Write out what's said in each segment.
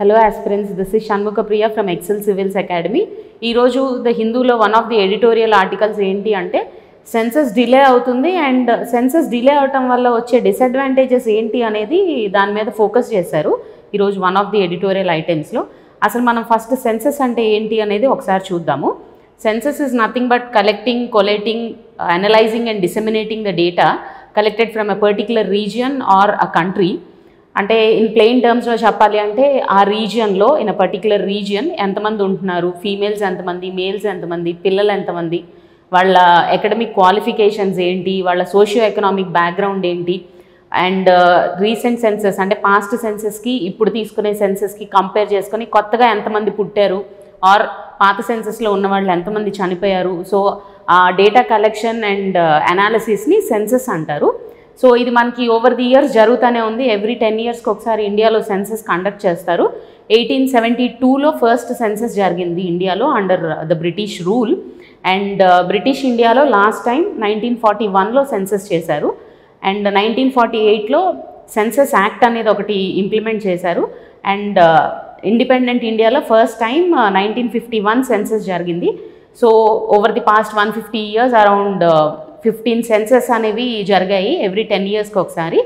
Hello aspirants, this is Shanmukha Priya from Excel Civils Academy. ఈ రోజు the హిందూలో one of the editorial articles ఏంటి అంటే census delay అవుతుంది అండ్ సెన్సస్ డిలే అవటం వల్ల వచ్చే డిసడ్వాంటేజెస్ ఏంటి అనేది దాని మీద ఫోకస్ చేశారు ఈరోజు వన్ ఆఫ్ ది ఎడిటోరియల్ ఐటమ్స్లో. అసలు మనం ఫస్ట్ సెన్సస్ అంటే ఏంటి అనేది ఒకసారి చూద్దాము. Census is nothing but collecting, collating, analysing and disseminating the data collected from a particular region or a country. అంటే ఇన్ ప్లెయిన్ టర్మ్స్లో చెప్పాలి అంటే ఆ రీజియన్లో ఇన్ అ పర్టిక్యులర్ రీజియన్ ఎంతమంది ఉంటున్నారు, ఫీమేల్స్ ఎంతమంది, మేల్స్ ఎంతమంది, పిల్లలు ఎంతమంది, వాళ్ళ అకాడమిక్ క్వాలిఫికేషన్స్ ఏంటి, వాళ్ళ సోషియో ఎకనామిక్ బ్యాక్గ్రౌండ్ ఏంటి, అండ్ రీసెంట్ సెన్సెస్ అంటే పాస్ట్ సెన్సెస్కి ఇప్పుడు తీసుకునే సెన్సెస్కి కంపేర్ చేసుకొని కొత్తగా ఎంతమంది పుట్టారు ఆర్ పాత సెన్సెస్లో ఉన్న వాళ్ళు ఎంతమంది చనిపోయారు. సో ఆ డేటా కలెక్షన్ అండ్ అనాలిసిస్ని సెన్సెస్ అంటారు. సో ఇది మనకి ఓవర్ ది ఇయర్స్ జరుగుతూనే ఉంది. ఎవ్రీ 10 yearsకి ఒకసారి ఇండియాలో సెన్సెస్ కండక్ట్ చేస్తారు. 1872లో ఫస్ట్ సెన్సెస్ జరిగింది ఇండియాలో under the British rule. And British ఇండియాలో లాస్ట్ టైం 1941లో సెన్సెస్ చేశారు. అండ్ 1948లో సెన్సస్ యాక్ట్ అనేది ఒకటి ఇంప్లిమెంట్ చేశారు. అండ్ ఇండిపెండెంట్ ఇండియాలో ఫస్ట్ టైం 1951 సెన్సస్ జరిగింది. So over the past 150 years around 15 census అనేవి జరిగాయి ఎవ్రీ 10 yearsకి ఒకసారి.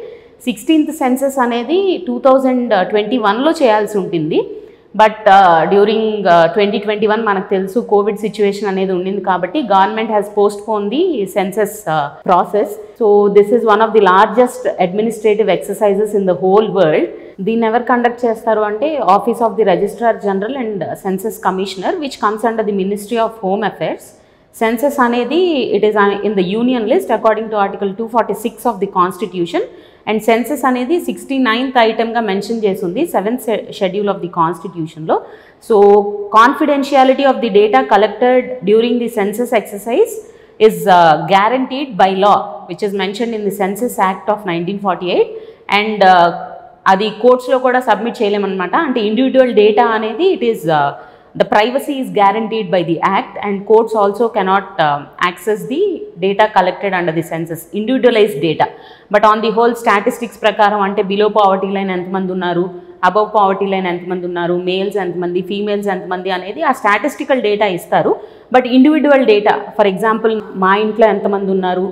16th సెన్సెస్ అనేది 2021లో చేయాల్సి ఉంటుంది. బట్ డ్యూరింగ్ 2021 మనకు తెలుసు కోవిడ్ సిచ్యువేషన్ అనేది ఉండింది కాబట్టి government has postpone the census process. So this is one of the largest administrative exercises in the whole world. దీన్ని ఎవరు కండక్ట్ చేస్తారు అంటే office of the registrar general and census commissioner which comes under the ministry of home affairs. Census అనేది it is in the union list according to article 246 of the constitution. And census అనేది 69th ఐటమ్గా mention చేసింది 7th schedule of the కాన్స్టిట్యూషన్లో. So confidentiality of the data collected during the census exercise is guaranteed by law which is mentioned in the Census Act of 1948. and అది కోర్ట్స్లో కూడా submit చేయలేమన్నమాట. అంటే individual data అనేది it is the privacy is guaranteed by the act and courts also cannot access the data collected under the census, individualized data. But on the whole statistics prakaram ante below poverty line entamandi unnaru, above poverty line entamandi unnaru, males entamandi, females entamandi anedi aa statistical data istaru. But individual data, for example మా ఇంట్లో ఎంతమంది ఉన్నారు,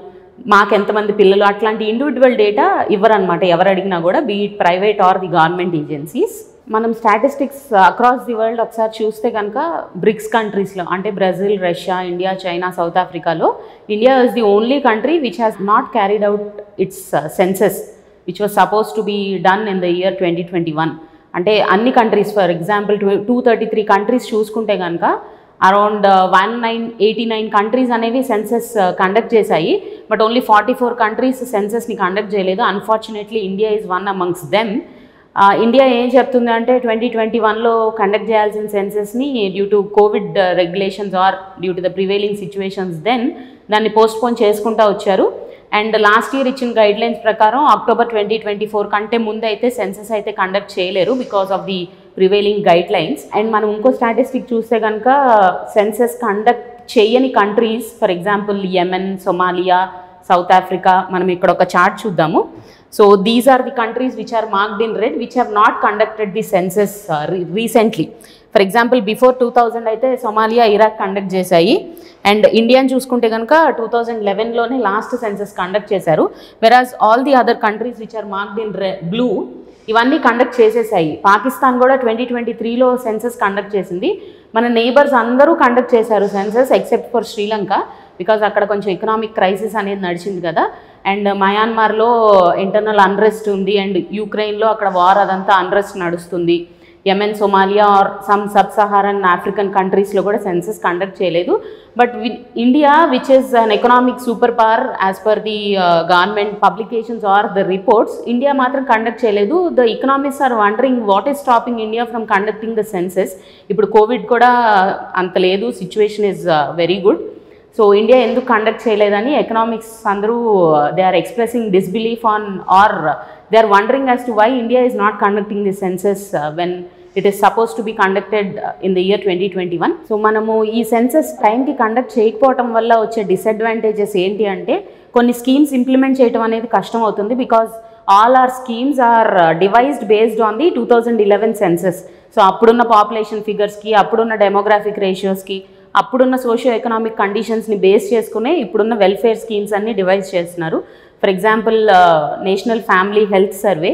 మాకు ఎంతమంది పిల్లలు, అట్లాంటి individual data ఇవ్వరు అనమాట ఎవరు అడిగినా కూడా, be it private or the government agencies. మనం స్టాటిస్టిక్స్ అక్రాస్ ది వరల్డ్ ఒకసారి చూస్తే కనుక బ్రిక్స్ కంట్రీస్లో అంటే Brazil, Russia, India, China, South ఆఫ్రికాలో India is the only country which has not carried out its census which was suppose to be done in the year 2021. అంటే అన్ని countries for example 233 countries చూసుకుంటే కనుక around 1989 countries అనేవి census conduct చేశాయి. But only 44 countries సెన్సస్ని conduct చేయలేదు. Unfortunately India is one amongst them. India ఏం చెప్తుంది అంటే 2021లో కండక్ట్ చేయాల్సిన సెన్సస్ని due to COVID regulations or due to the prevailing situations then దాన్ని పోస్ట్పోన్ చేసుకుంటూ వచ్చారు. అండ్ లాస్ట్ ఇయర్ ఇచ్చిన గైడ్లైన్స్ ప్రకారం అక్టోబర్ 2024 కంటే ముందు అయితే సెన్సస్ అయితే కండక్ట్ చేయలేరు because of the prevailing guidelines. And మనం ఇంకో స్టాటిస్టిక్ చూస్తే కనుక సెన్సస్ కండక్ట్ చేయని countries for example Yemen, Somalia, south Africa. మనం ఇక్కడ ఒక చార్ట్ చూద్దాము. So these are the countries which are marked in red which have not conducted the census recently. For example before 2000 అయితే సొమాలియా, ఇరాక్ కండక్ట్ చేశాయి. And ఇండియాని చూసుకుంటే కనుక 2011లోనే లాస్ట్ సెన్సస్ కండక్ట్ చేశారు. Whereas all the other countries which are marked in blue ఇవన్నీ conduct చేసేసాయి. పాకిస్తాన్ కూడా 2023లో సెన్సస్ కండక్ట్ చేసింది. మన నైబర్స్ అందరూ కండక్ట్ చేశారు census except for Sri Lanka because అక్కడ కొంచెం ఎకనామిక్ క్రైసిస్ అనేది నడిచింది కదా. అండ్ మయన్మార్లో ఇంటర్నల్ అన్రెస్ట్ ఉంది. అండ్ యూక్రెయిన్లో అక్కడ వార్ అదంతా అన్రెస్ట్ నడుస్తుంది. Yemen, Somalia or some sub Saharan African కంట్రీస్లో కూడా సెన్సస్ కండక్ట్ చేయలేదు. But India which is an economic super power as per the government publications or the reports, India మాత్రం conduct చేయలేదు. The economics are wondering what is stopping India from conducting the census. ఇప్పుడు covid కూడా అంత లేదు, situation is very good. So India ఎందుకు conduct చేయలేదని economics అందరూ they are expressing disbelief on or they are wondering as to why India is not conducting the census when it is suppose to be conducted in the year 2021. So మనము ఈ census టైంకి conduct చేయకపోవటం వల్ల వచ్చే disadvantages ఏంటి అంటే కొన్ని schemes implement చేయడం అనేది కష్టం అవుతుంది because all our schemes are devised based on the 2011 census. So అప్పుడున్న పాపులేషన్ ఫిగర్స్కి, అప్పుడున్న డెమోగ్రాఫిక్ రేషియోస్కి, అప్పుడున్న సోషియో ఎకనామిక్ కండిషన్స్ని బేస్ చేసుకునే ఇప్పుడున్న వెల్ఫేర్ స్కీమ్స్ అన్ని డివైజ్ చేస్తున్నారు. For example national family health survey,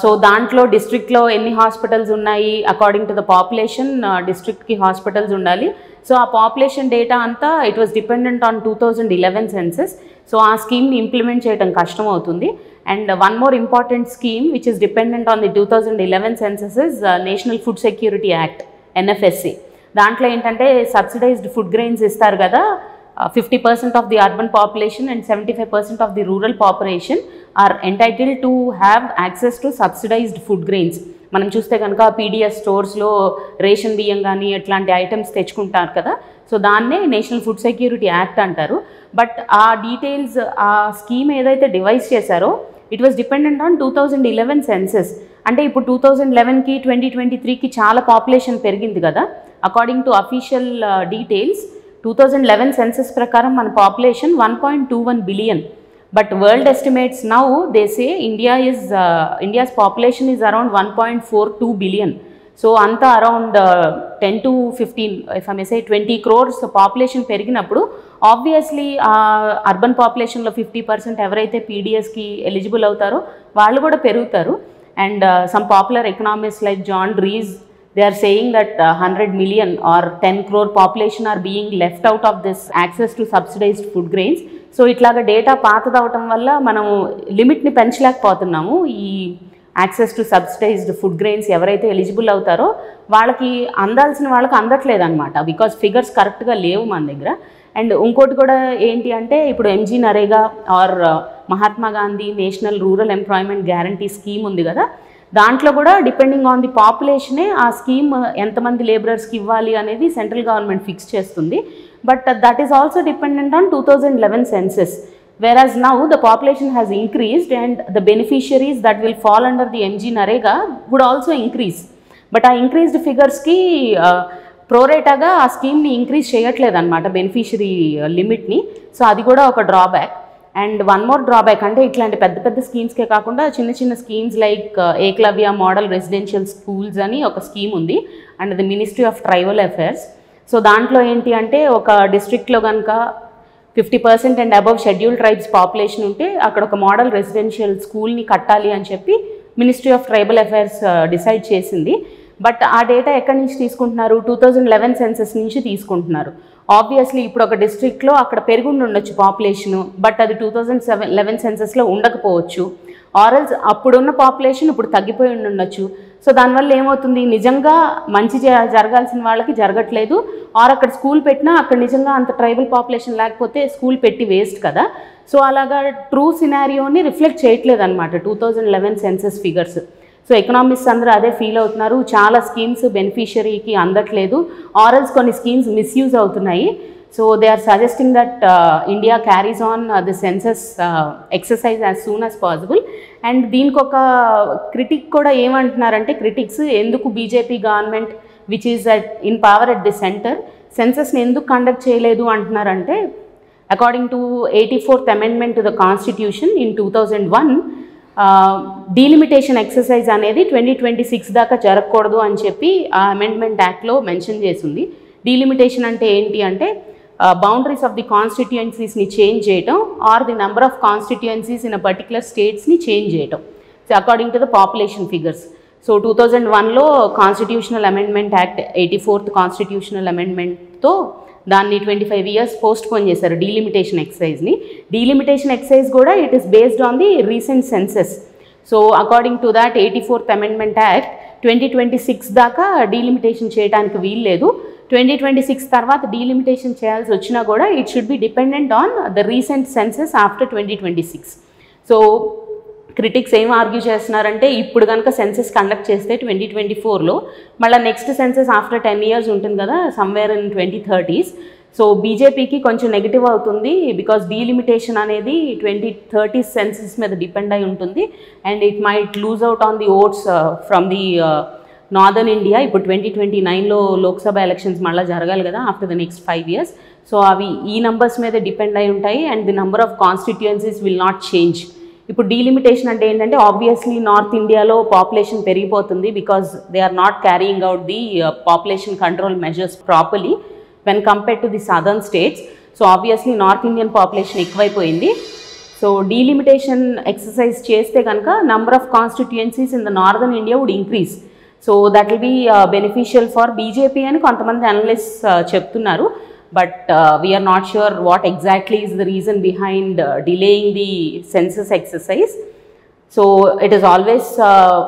so దాంట్లో డిస్ట్రిక్ట్లో ఎన్ని హాస్పిటల్స్ ఉన్నాయి అకార్డింగ్ టు ద పాపులేషన్, డిస్ట్రిక్ట్కి హాస్పిటల్స్ ఉండాలి. సో ఆ పాపులేషన్ డేటా అంతా it was dependent on 2011 census. So ఆ స్కీమ్ని ఇంప్లిమెంట్ చేయడం కష్టం అవుతుంది. And one more important scheme which is dependent on the 2011 census is national food security act, NFSA. దాంట్లో ఏంటంటే సబ్సిడైజ్డ్ ఫుడ్ గ్రెయిన్స్ ఇస్తారు కదా, 50% of the urban population and 75% of the rural population are entitled to have access to subsidised food grains. మనం చూస్తే కనుక PDS స్టోర్స్లో ration బియ్యం కానీ ఇట్లాంటి ఐటమ్స్ తెచ్చుకుంటారు కదా, సో దాన్నే నేషనల్ ఫుడ్ సెక్యూరిటీ యాక్ట్ అంటారు. బట్ ఆ డీటెయిల్స్, ఆ స్కీమ్ ఏదైతే డివైజ్ చేశారో it was dependent on 2011 census. అంటే ఇప్పుడు 2011కి 2023కి చాలా పాపులేషన్ పెరిగింది కదా. According to official details 2011 census ప్రకారం మన population 1.21 billion. But world estimates now, they say India's population is around 1.42 billion. So anta around 10 to 15, if I may say 20 crores population పెరిగినప్పుడు obviously urban population లో 50% ఎవరైతే PDS కి eligible అవుతారో వాళ్ళు కూడా పెరుగుతారు. And some popular economists like John Rees, they are saying that 100 million or 10 crore population are being left out of this access to subsidized food grains. So ఇట్లాగా data పాతదవటం వల్ల మనము లిమిట్ని పెంచలేకపోతున్నాము. ఈ access to subsidised food grains ఎవరైతే eligible అవుతారో వాళ్ళకి అందాల్సిన వాళ్ళకి అందట్లేదు అనమాట, బికాస్ ఫిగర్స్ కరెక్ట్గా లేవు మన దగ్గర. అండ్ ఇంకోటి కూడా ఏంటి అంటే ఇప్పుడు MG NREGA or Mahatma Gandhi national rural employment guarantee scheme ఉంది కదా, దాంట్లో కూడా డిపెండింగ్ ఆన్ ది పాపులేషనే ఆ స్కీమ్ ఎంతమంది లేబరర్స్కి ఇవ్వాలి అనేది సెంట్రల్ గవర్నమెంట్ ఫిక్స్ చేస్తుంది. But that is also dependent on 2011 census, whereas now the population has increased and the beneficiaries that will fall under the MG Narega would also increase. But ఆ increased figures కి ప్రోరేటాగా ఆ స్కీమ్ని increase చేయట్లేదు అనమాట, beneficiary లిమిట్ని. So అది కూడా ఒక drawback. And one more drawback అంటే ఇట్లాంటి పెద్ద పెద్ద స్కీమ్స్కే కాకుండా చిన్న చిన్న schemes like Eklavya model residential schools అని ఒక స్కీమ్ ఉంది and the ministry of tribal affairs. So దాంట్లో ఏంటి అంటే ఒక డిస్ట్రిక్ట్లో కనుక 50% and above schedule tribes population ఉంటే అక్కడ ఒక మోడల్ రెసిడెన్షియల్ స్కూల్ని కట్టాలి అని చెప్పి ministry of tribal affairs decide చేసింది. బట్ ఆ డేటా ఎక్కడి నుంచి తీసుకుంటున్నారు? 2011 సెన్సెస్ నుంచి తీసుకుంటున్నారు. ఆబ్వియస్లీ ఇప్పుడు ఒక డిస్ట్రిక్ట్లో అక్కడ పెరుగుండి ఉండొచ్చు పాపులేషను, బట్ అది 2011 సెన్సెస్లో ఉండకపోవచ్చు. ఆర్ఎల్స్ అప్పుడున్న పాపులేషన్ ఇప్పుడు తగ్గిపోయి ఉండొచ్చు. సో దానివల్ల ఏమవుతుంది, నిజంగా మంచి జరగాల్సిన వాళ్ళకి జరగట్లేదు. ఆర్ అక్కడ స్కూల్ పెట్టినా అక్కడ నిజంగా అంత ట్రైబల్ పాపులేషన్ లేకపోతే స్కూల్ పెట్టి వేస్ట్ కదా. సో అలాగా ట్రూ సినారియోని రిఫ్లెక్ట్ చేయట్లేదు అనమాట 2011 సెన్సెస్ ఫిగర్స్. సో ఎకనామిక్స్ అందరూ అదే ఫీల్ అవుతున్నారు, చాలా స్కీమ్స్ బెనిఫిషరీకి అందట్లేదు, ఆర్ఎల్స్ కొన్ని స్కీమ్స్ మిస్యూజ్ అవుతున్నాయి. So they are suggesting that India carries on the census exercise as soon as possible. And దీనికి ఒక క్రిటిక్ కూడా ఏమంటున్నారంటే క్రిటిక్స్, ఎందుకు BJP government which is in power at the centre సెన్సస్ని ఎందుకు కండక్ట్ చేయలేదు అంటున్నారంటే, according to 84th Amendment to the constitution in 2001 delimitation exercise అనేది 2026 దాకా జరగకూడదు అని చెప్పి ఆ అమెండ్మెంట్ యాక్ట్లో మెన్షన్ చేసింది. డీలిమిటేషన్ అంటే ఏంటి అంటే బౌండరీస్ ఆఫ్ ది కాన్స్టిట్యుయెన్సీస్ని చేంజ్ చేయటం or the number of constituencies in a particular స్టేట్స్ని చేంజ్ చేయటం, so according to the population figures. So 2001లో constitutional amendment act 84th constitutional అమెండ్మెంట్తో దాన్ని 25 years పోస్ట్ పోన్ చేశారు డీలిమిటేషన్ ఎక్సైజ్ని. డీలిమిటేషన్ ఎక్సైజ్ కూడా it is based on the recent census. So according to that 84th Amendment act 2026 దాకా delimitation చేయడానికి వీల్లేదు. 2026 తర్వాత డీలిమిటేషన్ చేయాల్సి వచ్చినా కూడా it should be dependent on the recent census after 2026. So critics ఏం ఆర్గ్యూ చేస్తున్నారంటే, ఇప్పుడు కనుక సెన్సెస్ కండక్ట్ చేస్తే 2024లో మళ్ళీ నెక్స్ట్ సెన్సెస్ ఆఫ్టర్ 10 years ఉంటుంది కదా, సమ్వేర్ ఇన్ 2030s. సో బీజేపీకి కొంచెం నెగిటివ్ అవుతుంది, బికాస్ డీలిమిటేషన్ అనేది 2030s సెన్సెస్ మీద డిపెండ్ అయి ఉంటుంది and it might lose out on the votes from the northern India. ఇప్పుడు 2029లో లోక్సభ ఎలక్షన్స్ మళ్ళీ జరగాలి కదా after the next 5 years. So అవి ఈ నంబర్స్ మీద డిపెండ్ అయి ఉంటాయి and the number of constituencies will not change. ఇప్పుడు డీలిమిటేషన్ అంటే ఏంటంటే ఆబ్వియస్లీ నార్త్ ఇండియాలో పాపులేషన్ పెరిగిపోతుంది because they are not carrying out the population control measures properly when compared to the southern states. So obviously north Indian population ఎక్కువైపోయింది. So delimitation exercise చేస్తే కనుక number of constituencies in the northern India would increase. So that will be beneficial for BJP అని కొంతమంది analysts చెప్తున్నారు. But we are not sure what exactly is the reason behind delaying the census exercise. So it is always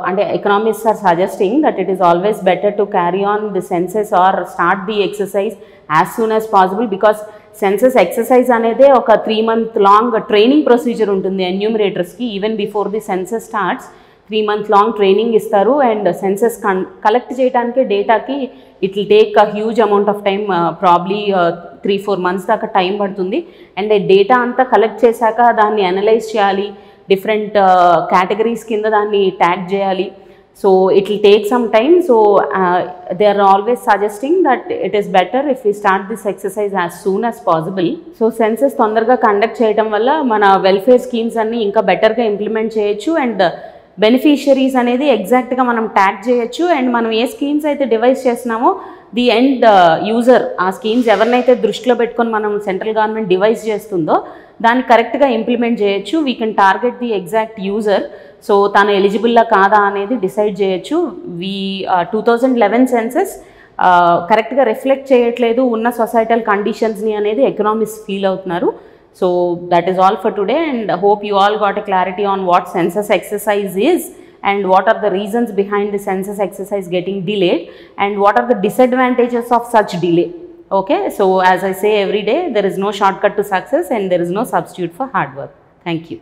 అంటే economists are suggesting that it is always better to carry on the census or start the exercise as soon as possible. Because census exercise అనేది ఒక 3 month long training procedure ఉంటుంది ఎన్యూమరేటర్స్కి. Even before the census starts 3 month long training ఇస్తారు. And census collect చేయడానికి డేటాకి it will take a huge amount of time, probably 3-4 months దాకా time పడుతుంది. And data అంతా కలెక్ట్ చేశాక దాన్ని అనలైజ్ చేయాలి, డిఫరెంట్ కేటగిరీస్ కింద దాన్ని ట్యాగ్ చేయాలి. So it will take some time. So they are always suggesting that it is better if we start this exercise as soon as possible. So census తొందరగా conduct చేయడం వల్ల మన welfare schemes అన్నీ ఇంకా బెటర్గా ఇంప్లిమెంట్ చేయొచ్చు. And beneficiaries అనేది ఎగ్జాక్ట్గా మనం ట్యాగ్ చేయొచ్చు. అండ్ మనం ఏ స్కీమ్స్ అయితే డివైస్ చేస్తున్నామో ది ఎండ్ యూజర్, ఆ స్కీమ్స్ ఎవరినైతే దృష్టిలో పెట్టుకొని మనం సెంట్రల్ గవర్నమెంట్ డివైస్ చేస్తుందో దాన్ని కరెక్ట్గా ఇంప్లిమెంట్ చేయొచ్చు. We can target the exact user. So తను ఎలిజిబుల్లా కాదా అనేది డిసైడ్ చేయొచ్చు. 2011 సెన్సస్ కరెక్ట్గా రిఫ్లెక్ట్ చేయట్లేదు ఉన్న సొసైటల్ కండిషన్స్ని అనేది ఎకనామిస్ట్ ఫీల్ అవుతున్నారు. So that is all for today, and hope you all got a clarity on what census exercise is and what are the reasons behind the census exercise getting delayed and what are the disadvantages of such delay. Okay, so as I say every day, there is no shortcut to success and there is no substitute for hard work. Thank you.